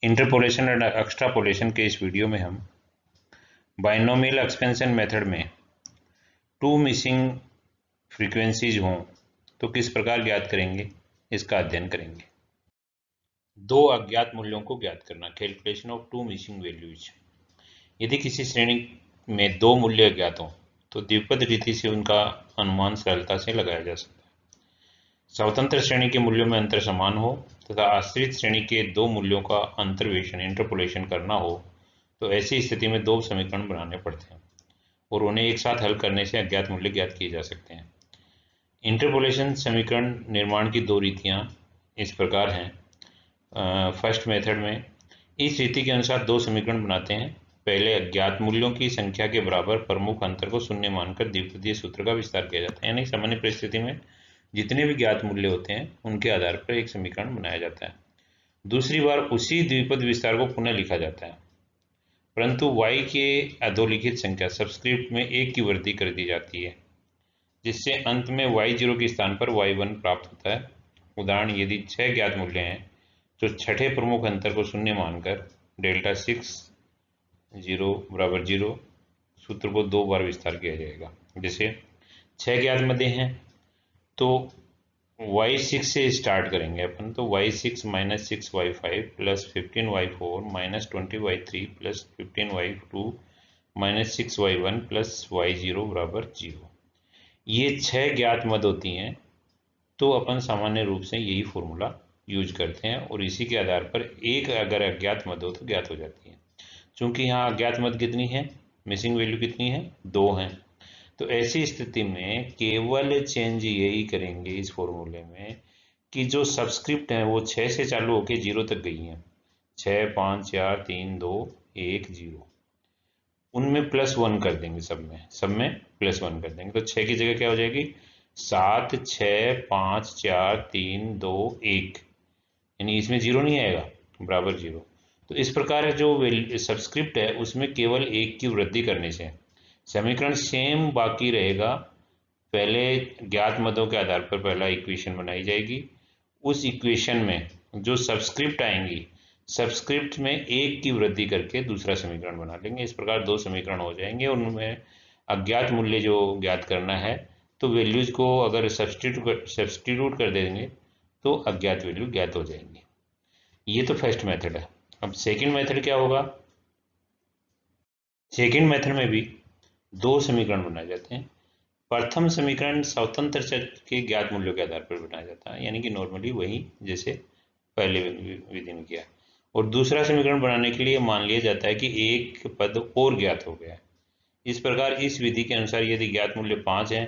Interpolation and extrapolation के इस video में हम बाइनोमियल एक्सपेंशन मेथड में टू मिसिंग फ्रीक्वेंसीज हों तो किस प्रकार ज्ञात करेंगे, इसका अध्ययन करेंगे। दो अज्ञात मूल्यों को ज्ञात करना, calculation of two missing values. यदि किसी श्रेणी में दो मूल्य अज्ञात हों तो द्विपद रीति से उनका अनुमान सरलता से लगाया जा सकता है। स्वतंत्र श्रेणी के मूल्यों में अंतर समान हो तथा आश्रित श्रेणी के दो मूल्यों का अंतर्वेशन इंटरपोलेशन करना हो तो ऐसी स्थिति में दो समीकरण बनाने पड़ते हैं और उन्हें एक साथ हल करने से अज्ञात मूल्य ज्ञात किए जा सकते हैं। इंटरपोलेशन समीकरण निर्माण की दो रीतियां इस प्रकार हैं। फर्स्ट मेथड में इस रीति के अनुसार दो समीकरण बनाते हैं। पहले अज्ञात मूल्यों की संख्या के बराबर प्रमुख अंतर को शून्य मानकर द्विपदीय सूत्र का विस्तार किया जाता है। यानी सामान्य परिस्थिति में जितने भी ज्ञात मूल्य होते हैं उनके आधार पर एक समीकरण बनाया जाता है। दूसरी बार उसी द्विपद विस्तार को पुनः लिखा जाता है, परंतु y के अधोलिखित संख्या सबस्क्रिप्ट में 1 की वृद्धि कर दी जाती है, जिससे अंत में y0 के स्थान पर y1 प्राप्त होता है। उदाहरण, यदि 6 ज्ञात मूल्य हैं तो छठे प्रमुख अंतर को शून्य मानकर डेल्टा 6 0 बराबर 0 सूत्र को 2 बार विस्तार किया जाएगा। जैसे 6 ज्ञात मध्य हैं तो y6 से स्टार्ट करेंगे अपन, तो y6 minus 6y5 plus 15y4 minus 20y3 plus 15y2 minus 6y1 plus y0 बराबर 0। ये 6 ज्ञात मद होती हैं, तो अपन सामान्य रूप से यही फॉर्मूला यूज करते हैं और इसी के आधार पर एक अगर अज्ञात मद हो तो ज्ञात हो जाती है। चूंकि यहाँ अज्ञात मद कितनी है, मिसिंग वैल्यू कितनी है, 2 हैं, तो ऐसी स्थिति में केवल चेंज यही करेंगे इस फॉर्मूले में कि जो सबस्क्रिप्ट है वो 6 से चालू होकर 0 तक गई हैं, 6 5 4 3 2 1 0, उनमें +1 कर देंगे, सब में +1 कर देंगे। तो 6 की जगह क्या हो जाएगी, 7 6 5 4 3 2 1, यानी इसमें 0 नहीं आएगा, बराबर 0। तो इस प्रकार जो सबस्क्रिप्ट है उसमें केवल 1 की वृद्धि करने से समीकरण सेम बाकी रहेगा। पहले ज्ञात मदों के आधार पर पहला इक्वेशन बनाई जाएगी, उस इक्वेशन में जो सबस्क्रिप्ट आएंगी, सबस्क्रिप्ट में 1 की वृद्धि करके दूसरा समीकरण बना लेंगे। इस प्रकार दो समीकरण हो जाएंगे और उनमें अज्ञात मूल्य जो ज्ञात करना है तो वैल्यूज को अगर सब्स्टिट्यूट कर देंगे तो अज्ञात वैल्यू ज्ञात हो जाएंगी। ये तो फर्स्ट मेथड है। अब सेकंड मेथड क्या होगा, सेकंड मेथड में भी दो समीकरण बनाए जाते हैं। प्रथम समीकरण स्वतंत्र चर के ज्ञात मूल्यों के आधार पर बनाया जाता है, यानी कि नॉर्मली वही जैसे पहले विधि में किया, और दूसरा समीकरण बनाने के लिए मान लिया जाता है कि एक पद और ज्ञात हो गया है। इस प्रकार इस विधि के अनुसार यदि ज्ञात मूल्य 5 हैं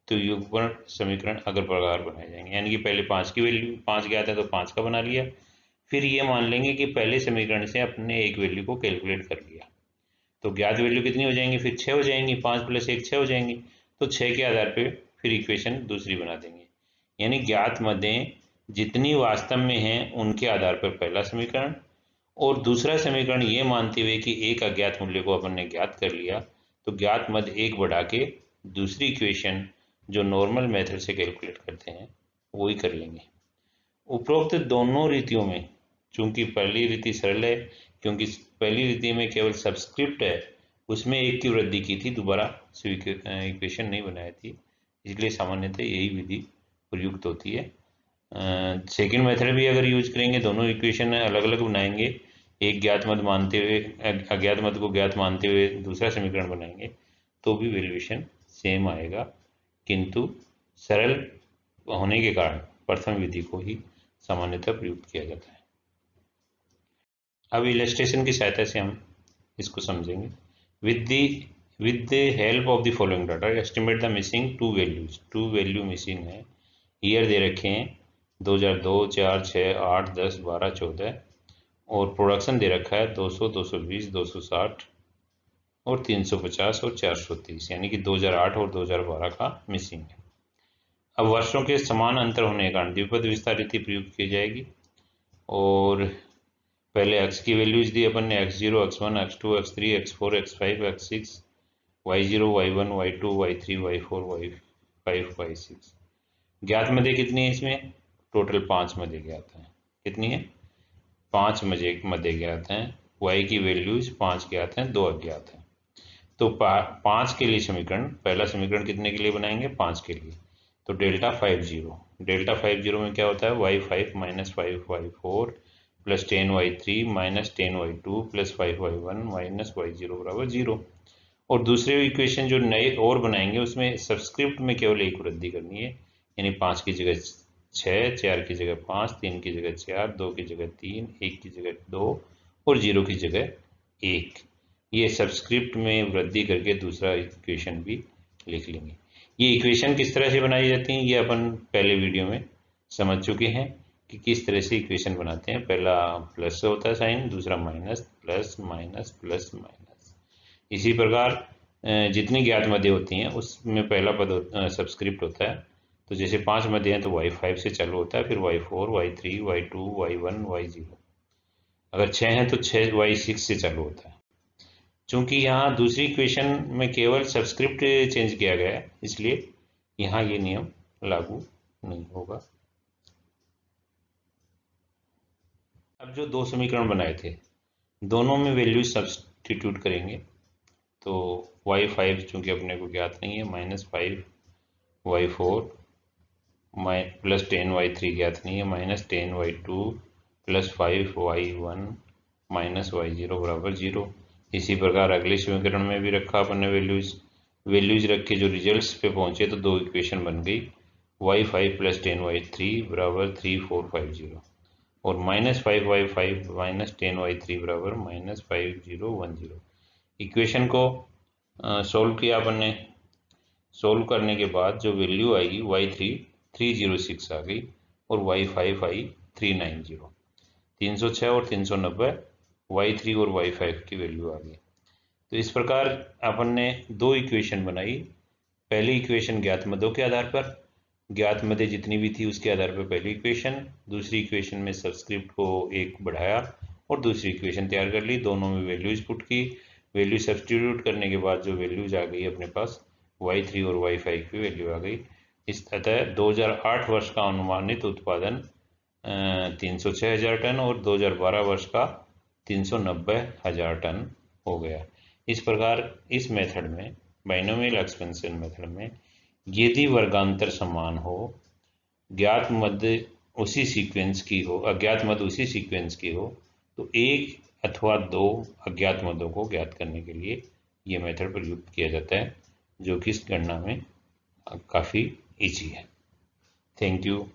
तो युग्मन समीकरण अगर प्रकार बनाए जाएंगे, यानी कि पहले 5 की वैल्यू 5 ज्ञात है तो 5 का बना लिया, फिर ये मान लेंगे कि पहले समीकरण से अपने एक वैल्यू को कैलकुलेट कर लिया, तो ज्ञात वैल्यू कितनी हो जाएंगी, फिर 6 हो जाएंगी, 5 + 1 6 हो जाएंगी, तो 6 के आधार पे फिर इक्वेशन दूसरी बना देंगे। यानी ज्ञात मदें जितनी वास्तव में हैं उनके आधार पर पहला समीकरण, और दूसरा समीकरण ये मानते हुए कि एक अज्ञात मूल्य को अपन ने ज्ञात कर लिया तो ज्ञात मद 1 बढ़ा के दूसरी इक्वेशन जो नॉर्मल मेथड से कैलकुलेट करते हैं वही कर लेंगे। उपरोक्त दोनों रीतियों में चूंकि पहली रीति सरल है, क्योंकि पहली रीति में केवल सबस्क्रिप्ट है, उसमें 1 की वृद्धि की थी, दोबारा इक्वेशन नहीं बनाई थी, इसलिए सामान्यतः यही विधि प्रयुक्त होती है। सेकंड मेथड भी अगर यूज करेंगे, दोनों इक्वेशन अलग अलग बनाएंगे, एक ज्ञात मद मानते हुए अज्ञात मद को ज्ञात मानते हुए दूसरा समीकरण बनाएंगे तो भी वैल्यूएशन सेम आएगा, किंतु सरल होने के कारण प्रथम विधि को ही सामान्यतः प्रयुक्त किया जाता है। अब इलस्ट्रेशन की सहायता से हम इसको समझेंगे। With the help of the following data estimate the missing two values. Two value missing है, ईयर दे रखे हैं 2002 4 6 8 10 12 14, और प्रोडक्शन दे रखा है 200 220 260 और 350 और 430, यानी कि 2008 और 2012 का मिसिंग है। अब वर्षों के समान अंतर होने के कारण द्विपद विस्तार रीति प्रयुक्त की जाएगी, और पहले x की वैल्यूज दी अपन ने, x0 x1 x2 x3 x4 x5 x6, y0 y1 y2 y3 y4 y5 y6। ज्ञात मदे कितनी है इसमें, टोटल 5 मदे ज्ञात हैं। कितनी है, 5 मध्य ज्ञात हैं, y की वैल्यूज 5 ज्ञात हैं, 2 अज्ञात हैं। तो 5 के लिए समीकरण, पहला समीकरण कितने के लिए बनाएंगे? 5 के लिए। तो डेल्टा 50, डेल्टा 50 में क्या होता है? y5 minus 5y4 plus 10y3 minus 10y2 plus 5y1 minus y0 बराबर 0। और दूसरे इक्वेशन जो नए और बनाएंगे उसमें सबस्क्रिप्ट में केवल एक वृद्धि करनी है, यानी 5 की जगह 6, 4 की जगह 5, 3 की जगह 4, 2 की जगह 3, 1 की जगह 2 और 0 की जगह 1। ये सबस्क्रिप्ट में वृद्धि करके दूसरा इक्वेशन भी लिख लेंगे। ये इक्वेशन किस तरह से बनाई जाती हैं ये अपन पहले वीडियो में समझ चुके हैं कि किस तरह से इक्वेशन बनाते हैं। पहला प्लस से होता है साइन, दूसरा minus, plus minus plus minus. इसी प्रकार जितनी ज्ञात मध्य होती हैं उसमें पहला पद सबस्क्रिप्ट होता है। तो जैसे 5 मध्य हैं तो y5 से चालू होता है, फिर y4, y3, y2, y1, y0। अगर 6 हैं तो 6y6 से चालू होता है। चूंकि यहाँ दूसरी इक्वेशन में केवल सबस्क्रिप्ट चेंज किया गया है, इसलिए यहाँ ये नियम लागू नहीं होगा। अब जो दो समीकरण बनाए थे दोनों में वैल्यू सब्स्टिट्यूट करेंगे। तो y5 चूंकि अपने को ज्ञात नहीं है, -5y4 प्लस 10y3 ज्ञात नहीं है, -10y2 plus 5y1 minus y0 बराबर 0। इसी प्रकार अगले समीकरण में भी रखा अपन ने वैल्यूज रख के जो रिजल्ट्स पे पहुंचे तो दो इक्वेशन बन गई, y5 प्लस 10y3 बराबर 3450 और -5y5 माइनस 10y3 बराबर -5010। इक्वेशन को सोल्व किया अपन ने। सोल्व करने के बाद जो वैल्यू आएगी y3 306 आ गई और y5 आई 390। 306 और 390 y3 और y5 की वैल्यू आ गई। तो इस प्रकार अपन ने दो इक्वेशन बनाई। पहली इक्वेशन ज्ञात मध्यों के आधार पर, ज्ञात मध्य जितनी भी थी उसके आधार पर पहली इक्वेशन, दूसरी इक्वेशन में सबस्क्रिप्ट को एक बढ़ाया और दूसरी इक्वेशन तैयार कर ली। दोनों में वैल्यूज पुट की, वैल्यू सब्स्टिट्यूट करने के बाद जो वैल्यूज आ गई अपने पास y3 और y5 की वैल्यू आ गई। इस अतः 2008 वर्ष का अनुमानित उत्पादन 306,000 टन और 2012 वर्ष का 390,000 टन हो गया। इस प्रकार इस मेथड में, बाइनोमियल एक्सपेंशन मेथड में, यदि वर्गांतर समान हो, ज्ञात मध्य उसी सीक्वेंस की हो, अज्ञात मध्य उसी सीक्वेंस की हो, तो एक अथवा दो अज्ञात मध्यों को ज्ञात करने के लिए ये मेथड प्रयुक्त किया जाता है, जो कि इस गणना में काफ़ी इजी है। Thank you.